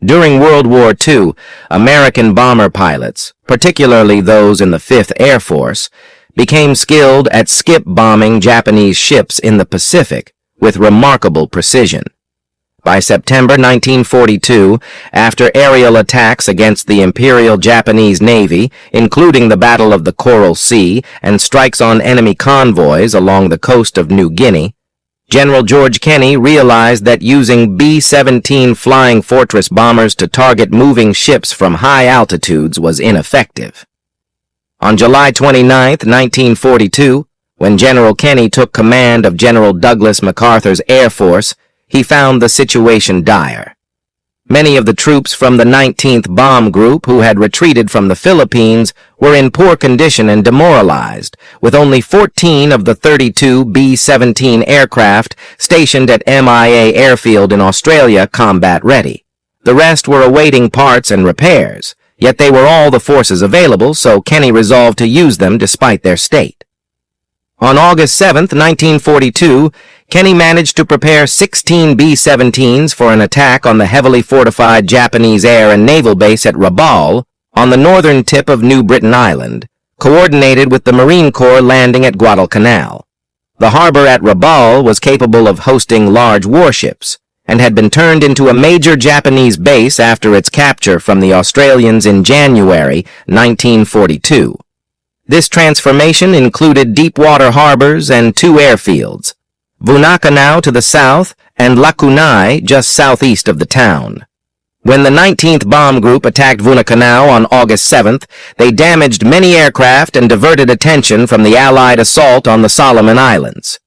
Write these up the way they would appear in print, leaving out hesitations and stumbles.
During World War II, American bomber pilots, particularly those in the 5th Air Force, became skilled at skip bombing Japanese ships in the Pacific with remarkable precision. By September 1942, after aerial attacks against the Imperial Japanese Navy, including the Battle of the Coral Sea and strikes on enemy convoys along the coast of New Guinea, General George Kenney realized that using B-17 Flying Fortress bombers to target moving ships from high altitudes was ineffective. On July 29, 1942, when General Kenney took command of General Douglas MacArthur's Air Force, he found the situation dire. Many of the troops from the 19th Bomb Group who had retreated from the Philippines were in poor condition and demoralized, with only 14 of the 32 B-17 aircraft stationed at MIA Airfield in Australia combat ready. The rest were awaiting parts and repairs, yet they were all the forces available, so Kenney resolved to use them despite their state. On August 7, 1942, Kenney managed to prepare 16 B-17s for an attack on the heavily fortified Japanese air and naval base at Rabaul on the northern tip of New Britain Island, coordinated with the Marine Corps landing at Guadalcanal. The harbor at Rabaul was capable of hosting large warships and had been turned into a major Japanese base after its capture from the Australians in January 1942. This transformation included deep-water harbors and 2 airfields, Buna to the south and Lakunai just southeast of the town. When the 19th Bomb Group attacked Buna on August 7th, they damaged many aircraft and diverted attention from the Allied assault on the Solomon Islands.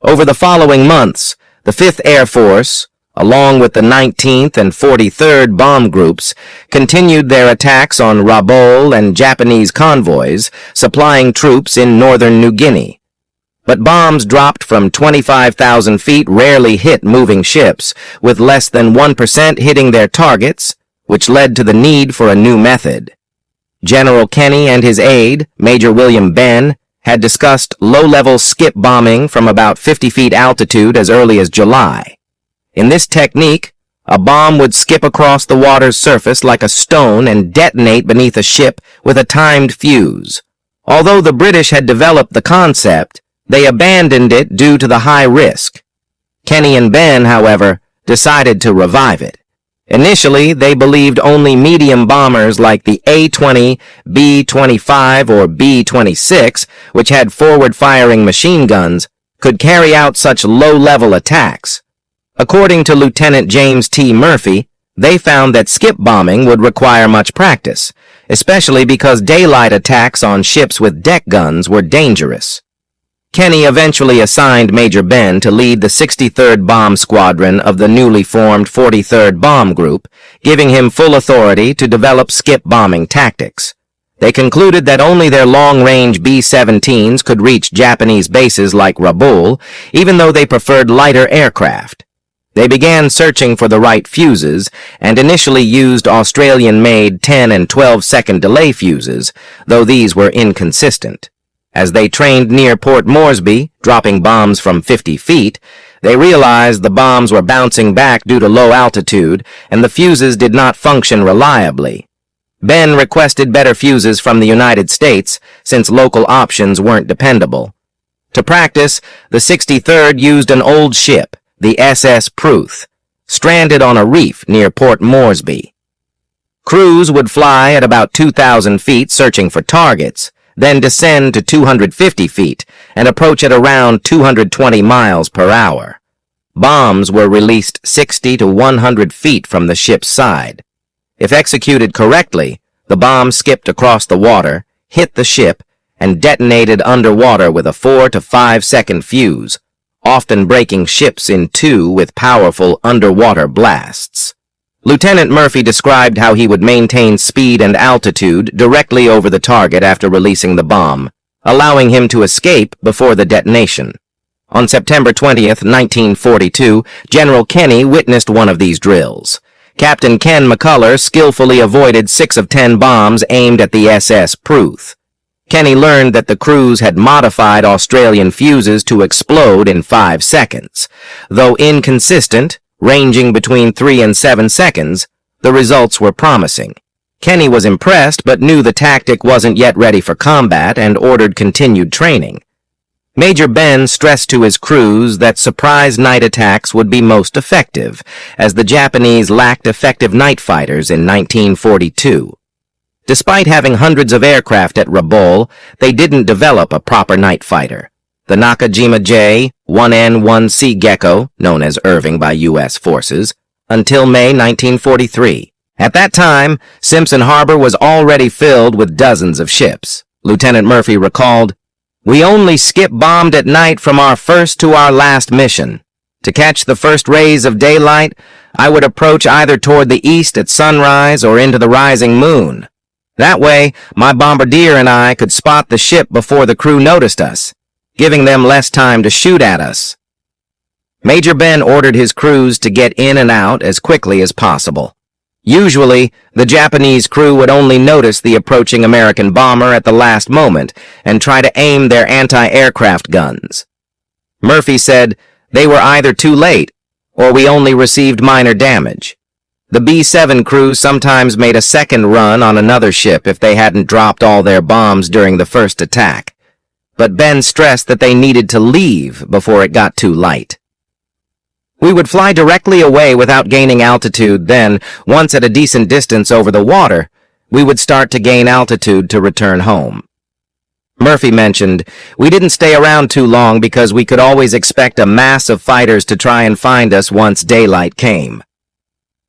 Over the following months, the 5th Air Force, along with the 19th and 43rd Bomb Groups, continued their attacks on Rabaul and Japanese convoys, supplying troops in northern New Guinea. But bombs dropped from 25,000 feet rarely hit moving ships, with less than 1% hitting their targets, which led to the need for a new method. General Kenney and his aide, Major William Benn, had discussed low-level skip bombing from about 50 feet altitude as early as July. In this technique, a bomb would skip across the water's surface like a stone and detonate beneath a ship with a timed fuse. Although the British had developed the concept, they abandoned it due to the high risk. Kenney and Benn, however, decided to revive it. Initially, they believed only medium bombers like the A-20, B-25, or B-26, which had forward-firing machine guns, could carry out such low-level attacks. According to Lieutenant James T. Murphy, they found that skip bombing would require much practice, especially because daylight attacks on ships with deck guns were dangerous. Kenney eventually assigned Major Benn to lead the 63rd Bomb Squadron of the newly formed 43rd Bomb Group, giving him full authority to develop skip bombing tactics. They concluded that only their long-range B-17s could reach Japanese bases like Rabaul, even though they preferred lighter aircraft. They began searching for the right fuses and initially used Australian-made 10 and 12-second delay fuses, though these were inconsistent. As they trained near Port Moresby, dropping bombs from 50 feet, they realized the bombs were bouncing back due to low altitude, and the fuses did not function reliably. Benn requested better fuses from the United States, since local options weren't dependable. To practice, the 63rd used an old ship, the SS Pruth, stranded on a reef near Port Moresby. Crews would fly at about 2,000 feet searching for targets, then descend to 250 feet and approach at around 220 miles per hour. Bombs were released 60 to 100 feet from the ship's side. If executed correctly, the bomb skipped across the water, hit the ship, and detonated underwater with a 4 to 5 second fuse, often breaking ships in two with powerful underwater blasts. Lieutenant Murphy described how he would maintain speed and altitude directly over the target after releasing the bomb, allowing him to escape before the detonation. On September 20th, 1942, General Kenney witnessed one of these drills. Captain Ken McCuller skillfully avoided 6 of 10 bombs aimed at the SS Pruth. Kenney learned that the crews had modified Australian fuses to explode in 5 seconds. Though inconsistent, ranging between 3 and 7 seconds, The results were promising. Kenny was impressed but knew the tactic wasn't yet ready for combat and ordered continued training. Major Ben stressed to his crews that surprise night attacks would be most effective, as the Japanese lacked effective night fighters in 1942. Despite having hundreds of aircraft at Rabaul, they didn't develop a proper night fighter. The Nakajima J, 1N1C Gecko, known as Irving by U.S. forces, until May 1943. At that time, Simpson Harbor was already filled with dozens of ships. Lieutenant Murphy recalled, "We only skip-bombed at night from our first to our last mission. To catch the first rays of daylight, I would approach either toward the east at sunrise or into the rising moon. That way, my bombardier and I could spot the ship before the crew noticed us, giving them less time to shoot at us." Major Ben ordered his crews to get in and out as quickly as possible. Usually, the Japanese crew would only notice the approaching American bomber at the last moment and try to aim their anti-aircraft guns. Murphy said, "They were either too late, or we only received minor damage." The B-7 crew sometimes made a second run on another ship if they hadn't dropped all their bombs during the first attack. But Ben stressed that they needed to leave before it got too light. "We would fly directly away without gaining altitude, then, once at a decent distance over the water, we would start to gain altitude to return home." Murphy mentioned, "We didn't stay around too long because we could always expect a mass of fighters to try and find us once daylight came."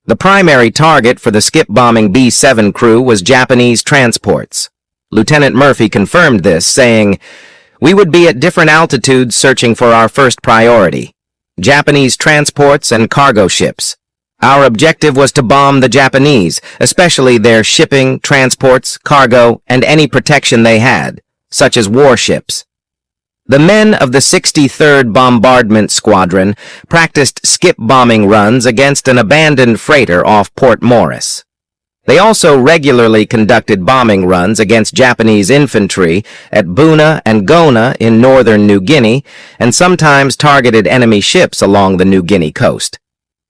The primary target for the skip-bombing B-7 crew was Japanese transports. Lieutenant Murphy confirmed this, saying, "We would be at different altitudes searching for our first priority, Japanese transports and cargo ships. Our objective was to bomb the Japanese, especially their shipping, transports, cargo, and any protection they had, such as warships." The men of the 63rd Bombardment Squadron practiced skip-bombing runs against an abandoned freighter off Port Morris. They also regularly conducted bombing runs against Japanese infantry at Buna and Gona in northern New Guinea, and sometimes targeted enemy ships along the New Guinea coast.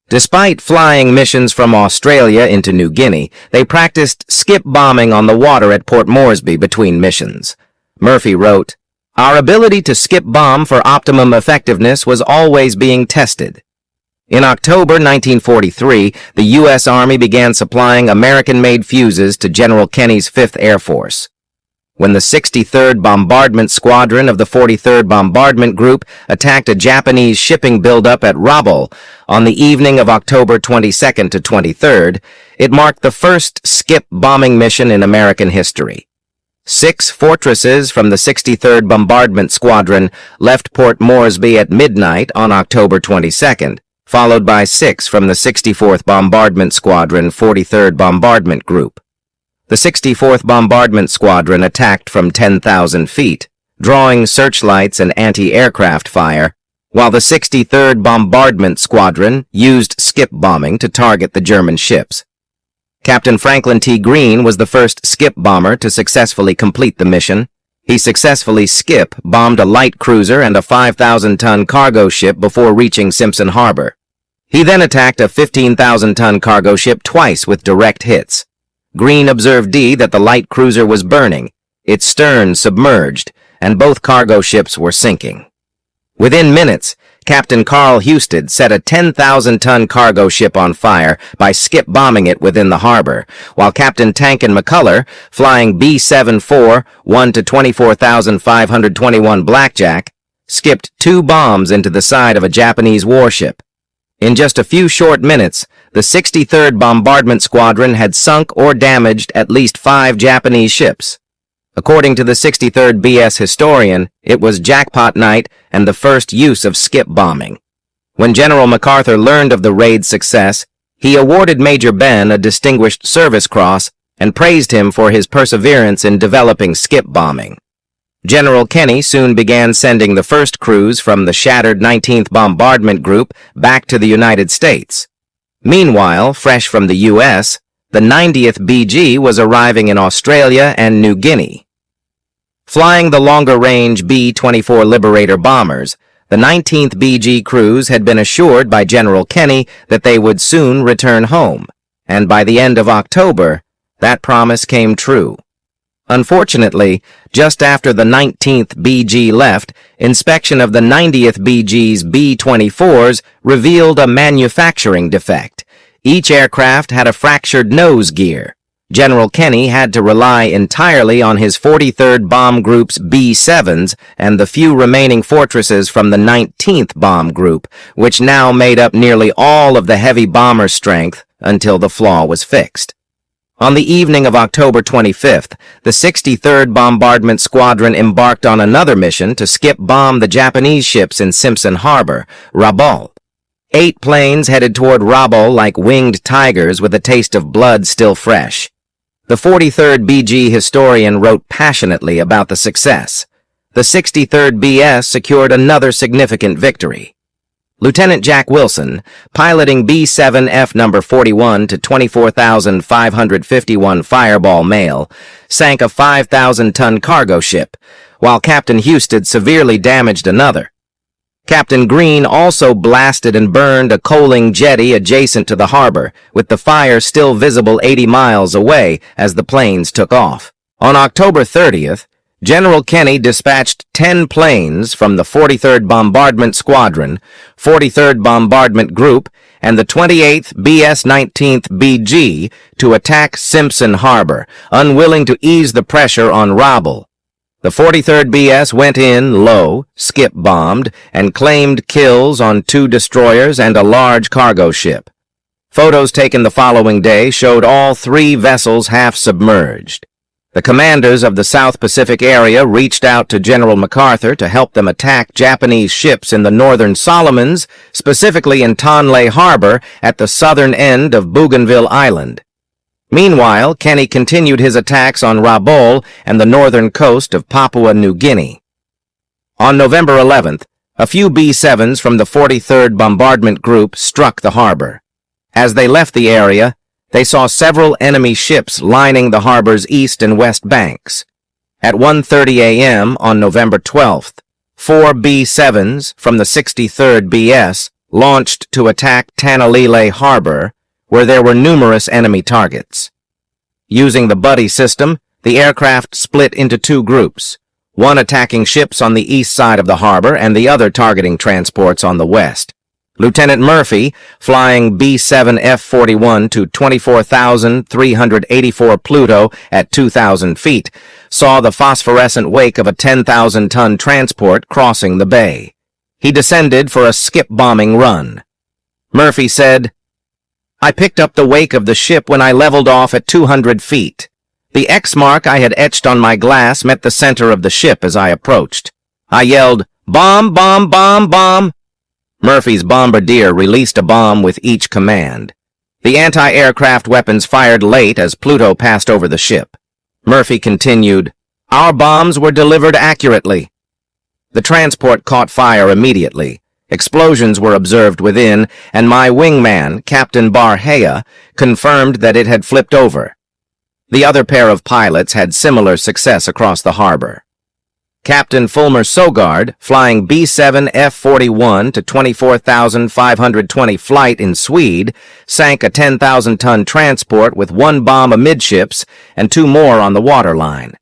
Despite flying missions from Australia into New Guinea, they practiced skip-bombing on the water at Port Moresby between missions. Murphy wrote, "Our ability to skip-bomb for optimum effectiveness was always being tested." In October 1943, the U.S. Army began supplying American-made fuses to General Kenny's 5th Air Force. When the 63rd Bombardment Squadron of the 43rd Bombardment Group attacked a Japanese shipping buildup at Rabaul on the evening of October 22nd to 23rd, it marked the first skip-bombing mission in American history. 6 fortresses from the 63rd Bombardment Squadron left Port Moresby at midnight on October 22nd, followed by 6 from the 64th Bombardment Squadron 43rd Bombardment Group. The 64th Bombardment Squadron attacked from 10,000 feet, drawing searchlights and anti-aircraft fire, while the 63rd Bombardment Squadron used skip-bombing to target the German ships. Captain Franklin T. Green was the first skip bomber to successfully complete the mission. He successfully skip-bombed a light cruiser and a 5,000-ton cargo ship before reaching Simpson Harbor. He then attacked a 15,000-ton cargo ship twice with direct hits. Green observed that the light cruiser was burning, its stern submerged, and both cargo ships were sinking. Within minutes, Captain Carl Husted set a 10,000-ton cargo ship on fire by skip-bombing it within the harbor, while Captain McCuller, flying B-74 1 to 24,521 Blackjack, skipped 2 bombs into the side of a Japanese warship. In just a few short minutes, the 63rd Bombardment Squadron had sunk or damaged at least 5 Japanese ships. According to the 63rd BS historian, it was jackpot night and the first use of skip-bombing. When General MacArthur learned of the raid's success, he awarded Major Ben a Distinguished Service Cross and praised him for his perseverance in developing skip-bombing. General Kenny soon began sending the first crews from the shattered 19th Bombardment Group back to the United States. Meanwhile, fresh from the U.S., the 90th BG was arriving in Australia and New Guinea. Flying the longer-range B-24 Liberator bombers, the 19th BG crews had been assured by General Kenny that they would soon return home, and by the end of October, that promise came true. Unfortunately, just after the 19th BG left, inspection of the 90th BG's B-24s revealed a manufacturing defect. Each aircraft had a fractured nose gear. General Kenny had to rely entirely on his 43rd Bomb Group's B-7s and the few remaining fortresses from the 19th Bomb Group, which now made up nearly all of the heavy bomber strength until the flaw was fixed. On the evening of October 25th, the 63rd Bombardment Squadron embarked on another mission to skip-bomb the Japanese ships in Simpson Harbor, Rabaul. 8 planes headed toward Rabaul like winged tigers with a taste of blood still fresh. The 43rd BG historian wrote passionately about the success. The 63rd BS secured another significant victory. Lieutenant Jack Wilson, piloting B-7F number 41 to 24,551 Fireball Mail, sank a 5,000-ton cargo ship, while Captain Husted severely damaged another. Captain Green also blasted and burned a coaling jetty adjacent to the harbor, with the fire still visible 80 miles away as the planes took off. On October 30th, General Kenny dispatched 10 planes from the 43rd Bombardment Squadron, 43rd Bombardment Group, and the 28th BS-19th BG to attack Simpson Harbor, unwilling to ease the pressure on Rabaul. The 43rd BS went in low, skip-bombed, and claimed kills on 2 destroyers and a large cargo ship. Photos taken the following day showed all 3 vessels half-submerged. The commanders of the South Pacific area reached out to General MacArthur to help them attack Japanese ships in the northern Solomons, specifically in Tonlei Harbor at the southern end of Bougainville Island. Meanwhile, Kenny continued his attacks on Rabaul and the northern coast of Papua New Guinea. On November 11th, a few B-7s from the 43rd Bombardment Group struck the harbor. As they left the area, they saw several enemy ships lining the harbor's east and west banks. At 1:30 a.m. on November 12th, 4 B-7s from the 63rd BS launched to attack Tanalile Harbor, where there were numerous enemy targets. Using the buddy system, the aircraft split into 2 groups, one attacking ships on the east side of the harbor and the other targeting transports on the west. Lieutenant Murphy, flying B-7F-41 to 24,384 Pluto at 2,000 feet, saw the phosphorescent wake of a 10,000-ton transport crossing the bay. He descended for a skip-bombing run. Murphy said, "I picked up the wake of the ship when I leveled off at 200 feet. The X mark I had etched on my glass met the center of the ship as I approached. I yelled, 'Bomb, bomb, bomb, bomb!' Murphy's bombardier released a bomb with each command. The anti-aircraft weapons fired late as Pluto passed over the ship. Murphy continued, 'Our bombs were delivered accurately.' The transport caught fire immediately. Explosions were observed within, and my wingman, Captain Barhea, confirmed that it had flipped over. The other pair of pilots had similar success across the harbor. Captain Fulmer Sogard, flying B-7F-41 to 24,520 flight in Swede, sank a 10,000-ton transport with 1 bomb amidships and 2 more on the waterline.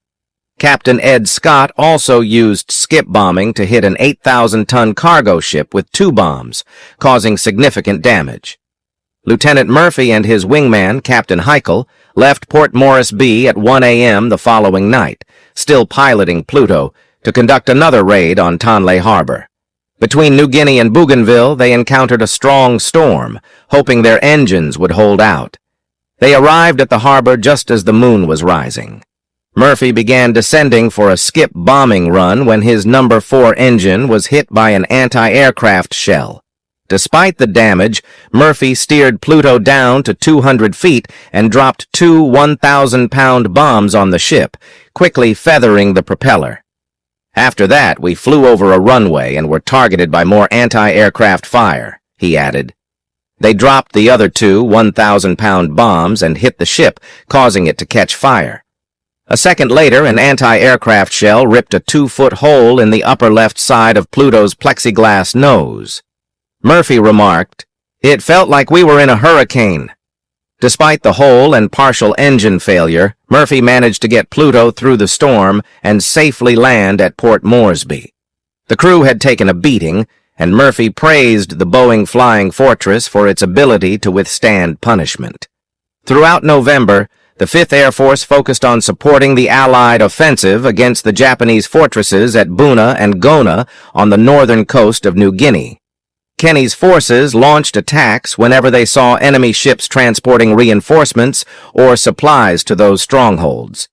Captain Ed Scott also used skip bombing to hit an 8,000-ton cargo ship with 2 bombs, causing significant damage. Lieutenant Murphy and his wingman, Captain Heichel, left Port Moresby at 1 a.m. the following night, still piloting Pluto, to conduct another raid on Tonlei Harbor. Between New Guinea and Bougainville, they encountered a strong storm, hoping their engines would hold out. They arrived at the harbor just as the moon was rising. Murphy began descending for a skip bombing run when his number 4 engine was hit by an anti-aircraft shell. Despite the damage, Murphy steered Pluto down to 200 feet and dropped 2 1,000-pound bombs on the ship, quickly feathering the propeller. After that, we flew over a runway and were targeted by more anti-aircraft fire, he added. They dropped the other 2 1,000-pound bombs and hit the ship, causing it to catch fire. A second later, an anti-aircraft shell ripped a 2-foot hole in the upper left side of Pluto's plexiglass nose. Murphy remarked, "It felt like we were in a hurricane." Despite the whole and partial engine failure, Murphy managed to get Pluto through the storm and safely land at Port Moresby. The crew had taken a beating, and Murphy praised the Boeing Flying Fortress for its ability to withstand punishment. Throughout November, the 5th Air Force focused on supporting the Allied offensive against the Japanese fortresses at Buna and Gona on the northern coast of New Guinea. Kenny's forces launched attacks whenever they saw enemy ships transporting reinforcements or supplies to those strongholds.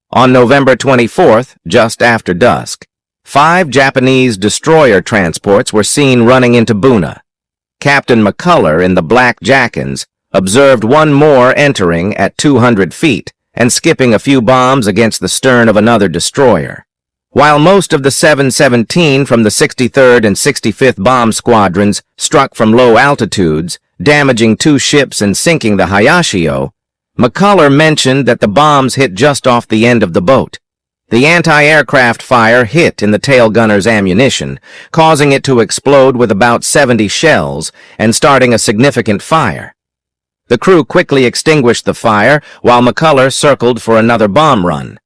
On November 24th, just after dusk, 5 Japanese destroyer transports were seen running into Buna. Captain McCuller in the Black Jackins observed one more entering at 200 feet and skipping a few bombs against the stern of another destroyer. While most of the 717 from the 63rd and 65th bomb squadrons struck from low altitudes, damaging 2 ships and sinking the Hayashio, McCuller mentioned that the bombs hit just off the end of the boat. The anti-aircraft fire hit in the tail gunner's ammunition, causing it to explode with about 70 shells and starting a significant fire. The crew quickly extinguished the fire while McCuller circled for another bomb run.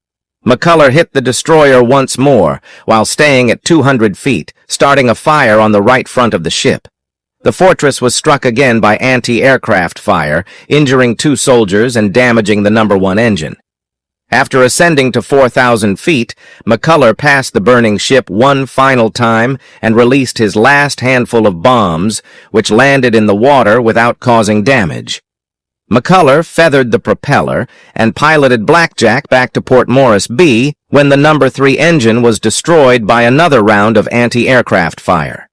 McCuller hit the destroyer once more while staying at 200 feet, starting a fire on the right front of the ship. The fortress was struck again by anti-aircraft fire, injuring 2 soldiers and damaging the number 1 engine. After ascending to 4,000 feet, McCuller passed the burning ship one final time and released his last handful of bombs, which landed in the water without causing damage. McCuller feathered the propeller and piloted Blackjack back to Port Moresby when the number 3 engine was destroyed by another round of anti-aircraft fire.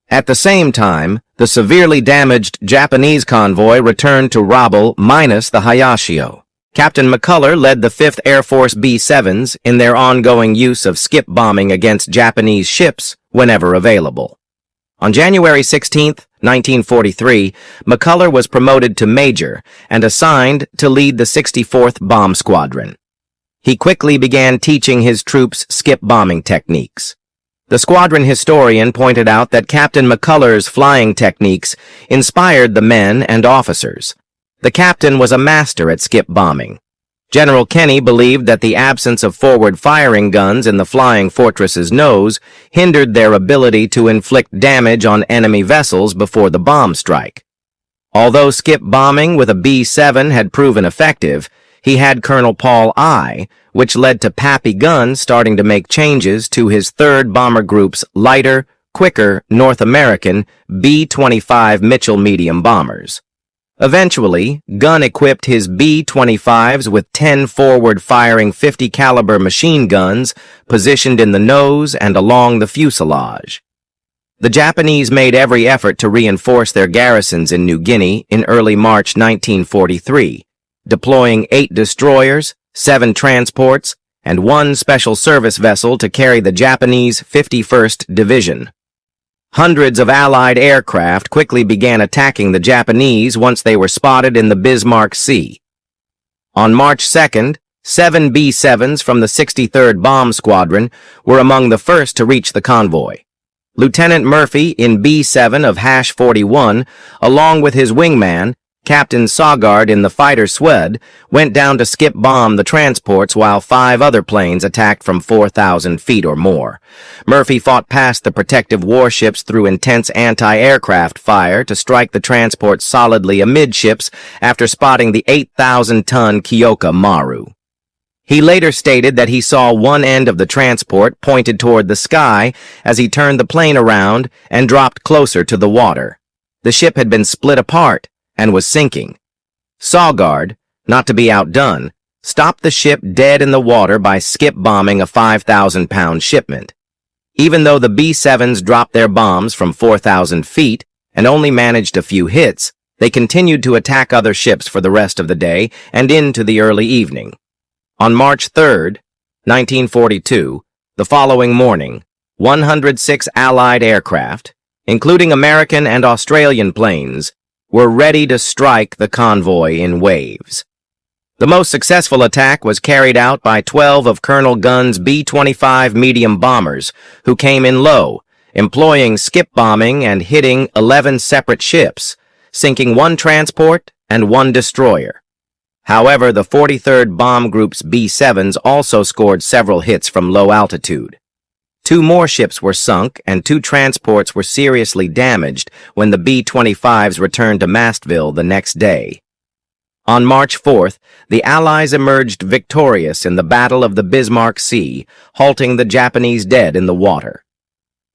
At the same time, the severely damaged Japanese convoy returned to Rabaul minus the Hayashio. Captain McCuller led the 5th Air Force B-7s in their ongoing use of skip bombing against Japanese ships whenever available. On January 16, 1943, McCuller was promoted to major and assigned to lead the 64th Bomb Squadron. He quickly began teaching his troops skip bombing techniques. The squadron historian pointed out that Captain McCuller's flying techniques inspired the men and officers. The captain was a master at skip bombing. General Kenny believed that the absence of forward-firing guns in the Flying Fortress's nose hindered their ability to inflict damage on enemy vessels before the bomb strike. Although skip bombing with a B-7 had proven effective, he had Colonel Paul I, which led to Pappy Gunn starting to make changes to his 3rd Bomber Group's lighter, quicker North American B-25 Mitchell medium bombers. Eventually, Gunn equipped his B-25s with 10 forward-firing 50-caliber machine guns positioned in the nose and along the fuselage. The Japanese made every effort to reinforce their garrisons in New Guinea in early March 1943, deploying 8 destroyers, 7 transports, and 1 special service vessel to carry the Japanese 51st Division. Hundreds of Allied aircraft quickly began attacking the Japanese once they were spotted in the Bismarck Sea. On March 2nd, 7 B-7s from the 63rd Bomb Squadron were among the first to reach the convoy. Lieutenant Murphy in B-7 of #41, along with his wingman, Captain Saugard in the fighter Swed, went down to skip bomb the transports while 5 other planes attacked from 4,000 feet or more. Murphy fought past the protective warships through intense anti-aircraft fire to strike the transports solidly amidships after spotting the 8,000-ton Kyoka Maru. He later stated that he saw one end of the transport pointed toward the sky as he turned the plane around and dropped closer to the water. The ship had been split apart and was sinking. Saugard, not to be outdone, stopped the ship dead in the water by skip bombing a 5,000-pound shipment. Even though the B-7s dropped their bombs from 4,000 feet and only managed a few hits, they continued to attack other ships for the rest of the day and into the early evening. On March 3, 1942, the following morning, 106 Allied aircraft, including American and Australian planes, were ready to strike the convoy in waves. The most successful attack was carried out by 12 of Colonel Gunn's B-25 medium bombers, who came in low, employing skip bombing and hitting 11 separate ships, sinking 1 transport and 1 destroyer. However, the 43rd Bomb Group's B-7s also scored several hits from low altitude. 2 more ships were sunk and 2 transports were seriously damaged when the B-25s returned to Mastville the next day. On March 4th, the Allies emerged victorious in the Battle of the Bismarck Sea, halting the Japanese dead in the water.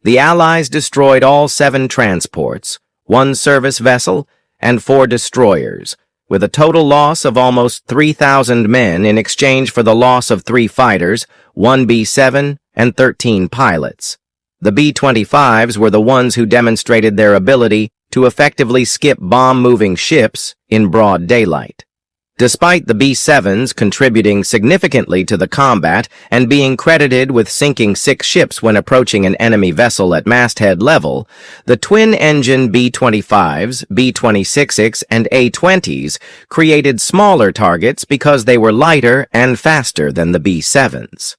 The Allies destroyed all 7 transports, 1 service vessel, and 4 destroyers, with a total loss of almost 3,000 men in exchange for the loss of 3 fighters, 1 B-7, and 13 pilots. The B-25s were the ones who demonstrated their ability to effectively skip bomb-moving ships in broad daylight. Despite the B-7s contributing significantly to the combat and being credited with sinking 6 ships when approaching an enemy vessel at masthead level, the twin-engine B-25s, B-26s, and A-20s created smaller targets because they were lighter and faster than the B-7s.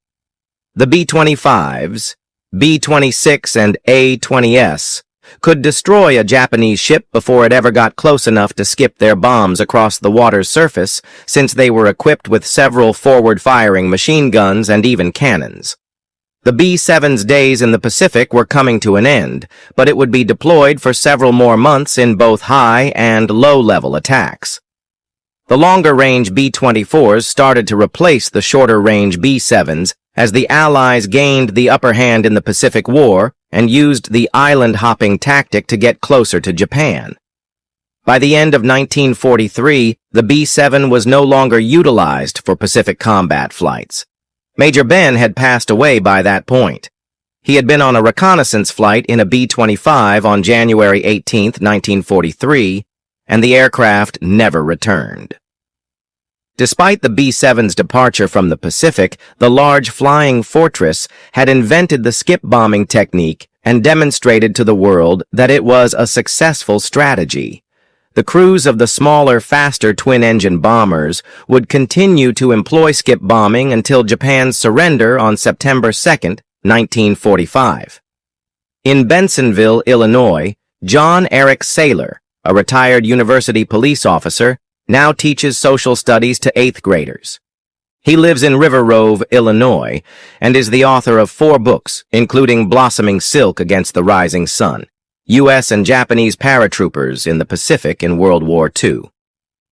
The B-25s, B-26, and A-20s could destroy a Japanese ship before it ever got close enough to skip their bombs across the water's surface, since they were equipped with several forward-firing machine guns and even cannons. The B-7's days in the Pacific were coming to an end, but it would be deployed for several more months in both high and low-level attacks. The longer-range B-24s started to replace the shorter-range B-7s as the Allies gained the upper hand in the Pacific War and used the island-hopping tactic to get closer to Japan. By the end of 1943, the B-7 was no longer utilized for Pacific combat flights. Major Ben had passed away by that point. He had been on a reconnaissance flight in a B-25 on January 18, 1943, and the aircraft never returned. Despite the B-7's departure from the Pacific, the large flying fortress had invented the skip bombing technique and demonstrated to the world that it was a successful strategy. The crews of the smaller, faster twin-engine bombers would continue to employ skip bombing until Japan's surrender on September 2, 1945. In Bensonville, Illinois, John Eric Saylor, a retired university police officer, now teaches social studies to 8th graders. He lives in River Grove, Illinois, and is the author of 4 books, including Blossoming Silk Against the Rising Sun, U.S. and Japanese Paratroopers in the Pacific in World War II.